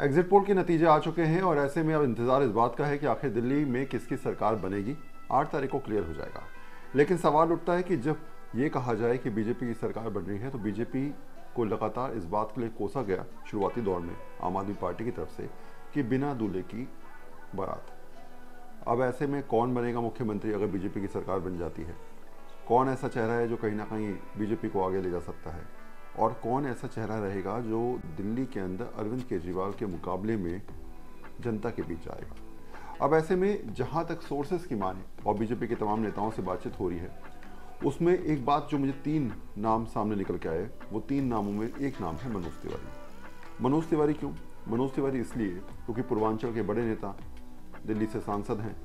Exit poll के नतीजे आ चुके हैं और ऐसे में अब इंतजार इस बात का है कि आखिर दिल्ली में किसकी सरकार बनेगी। 8 तारीख को क्लियर हो जाएगा। लेकिन सवाल उठता है कि जब ये कहा जाए कि बीजेपी की सरकार बन रही है तो बीजेपी को लगातार इस बात के लिए कोसा गया शुरुआती दौर में आम आदमी पार्टी की तरफ से कि बिना दूल्हे की बारात। अब ऐसे में कौन बनेगा मुख्यमंत्री अगर बीजेपी की सरकार बन जाती है? कौन ऐसा चेहरा है जो कहीं ना कहीं बीजेपी को आगे ले जा सकता है और कौन ऐसा चेहरा रहेगा जो दिल्ली के अंदर अरविंद केजरीवाल के मुकाबले में जनता के बीच आएगा? अब ऐसे में जहां तक सोर्सेस की माने और बीजेपी के तमाम नेताओं से बातचीत हो रही है, उसमें एक बात जो मुझे 3 नाम सामने निकल के आए, वो 3 नामों में एक नाम है मनोज तिवारी। मनोज तिवारी क्यों? मनोज तिवारी इसलिए क्योंकि पूर्वांचल के बड़े नेता, दिल्ली से सांसद हैं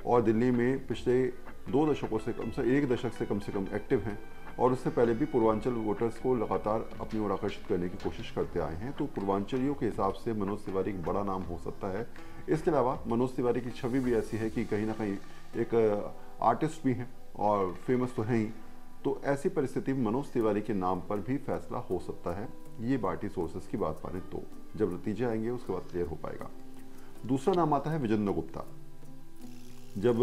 और दिल्ली में पिछले 2 दशकों से एक दशक से कम एक्टिव हैं और उससे पहले भी पूर्वांचल वोटर्स को लगातार अपनी ओर आकर्षित करने की कोशिश करते आए हैं। तो पूर्वांचलियों के हिसाब से मनोज तिवारी एक बड़ा नाम हो सकता है। इसके अलावा मनोज तिवारी की छवि भी ऐसी है कि कहीं ना कहीं एक आर्टिस्ट भी हैं और फेमस तो हैं ही। तो ऐसी परिस्थिति में मनोज तिवारी के नाम पर भी फैसला हो सकता है। ये पार्टी सोर्सेस की बात माने तो जब नतीजे आएंगे उसके बाद क्लियर हो पाएगा। दूसरा नाम आता है विजेंद्र गुप्ता। जब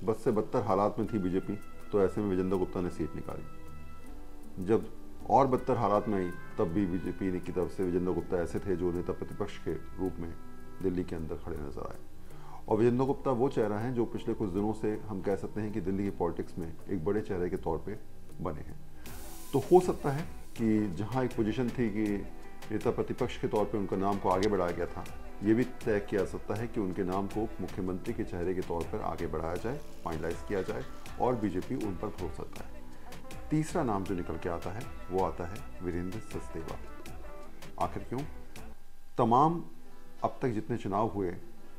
बस से बदतर हालात में थी बीजेपी तो ऐसे में विजेंद्र गुप्ता ने सीट निकाली। जब और बदतर हालात में आई तब भी बीजेपी की तरफ से विजेंद्र गुप्ता ऐसे थे जो नेता प्रतिपक्ष के रूप में दिल्ली के अंदर खड़े नजर आए। और विजेंद्र गुप्ता वो चेहरा है जो पिछले कुछ दिनों से हम कह सकते हैं कि दिल्ली की पॉलिटिक्स में एक बड़े चेहरे के तौर पे बने हैं। तो हो सकता है कि जहां एक पोजीशन थी कि नेता प्रतिपक्ष के तौर पे उनका नाम को आगे बढ़ाया गया था, ये भी तय किया जा सकता है कि उनके नाम को मुख्यमंत्री के चेहरे के तौर पर आगे बढ़ाया जाए, फाइनलाइज किया जाए और बीजेपी उन पर भरोसा सकता है। तीसरा नाम जो निकल के आता है वो आता है वीरेंद्र सचदेवा। आखिर क्यों? तमाम अब तक जितने चुनाव हुए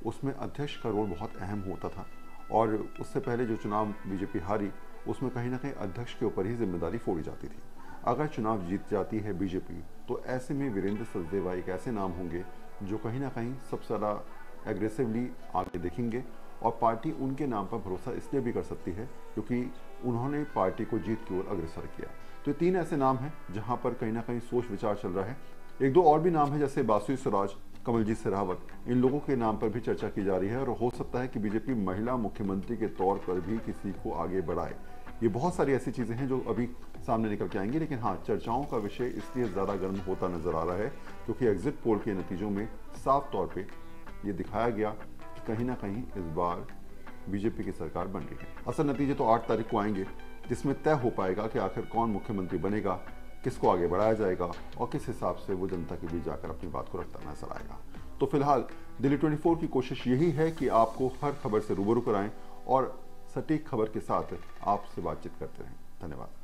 उसमें अध्यक्ष का रोल बहुत अहम होता था और उससे पहले जो चुनाव बीजेपी हारी उसमें कहीं ना कहीं अध्यक्ष के ऊपर ही जिम्मेदारी फोड़ी जाती थी। अगर चुनाव जीत जाती है बीजेपी तो ऐसे में वीरेंद्र सचदेवा एक ऐसे नाम होंगे जो कहीं ना कहीं सबसे ज़्यादा एग्रेसिवली आगे दिखेंगे और पार्टी उनके नाम पर भरोसा इसलिए भी कर सकती है क्योंकि उन्होंने पार्टी को जीत की ओर अग्रसर किया। तो ये 3 ऐसे नाम हैं जहां पर कहीं ना कहीं सोच विचार चल रहा है। 1-2 और भी नाम है जैसे बासुई स्वराज, कमलजीत शेरावत, इन लोगों के नाम पर भी चर्चा की जा रही है और हो सकता है कि बीजेपी महिला मुख्यमंत्री के तौर पर भी किसी को आगे बढ़ाए। ये बहुत सारी ऐसी चीज़ें हैं जो अभी सामने निकल के आएंगी। लेकिन हाँ, चर्चाओं का विषय इसलिए ज़्यादा गर्म होता नजर आ रहा है क्योंकि एग्जिट पोल के नतीजों में साफ तौर पे ये दिखाया गया कि कहीं ना कहीं इस बार बीजेपी की सरकार बन रही है। असल नतीजे तो 8 तारीख को आएंगे जिसमें तय हो पाएगा कि आखिर कौन मुख्यमंत्री बनेगा, किसको आगे बढ़ाया जाएगा और किस हिसाब से वो जनता के बीच जाकर अपनी बात को रखता नजर आएगा। तो फिलहाल दिल्ली 24 की कोशिश यही है कि आपको हर खबर से रूबरू कराएं और सटीक खबर के साथ आपसे बातचीत करते रहें। धन्यवाद।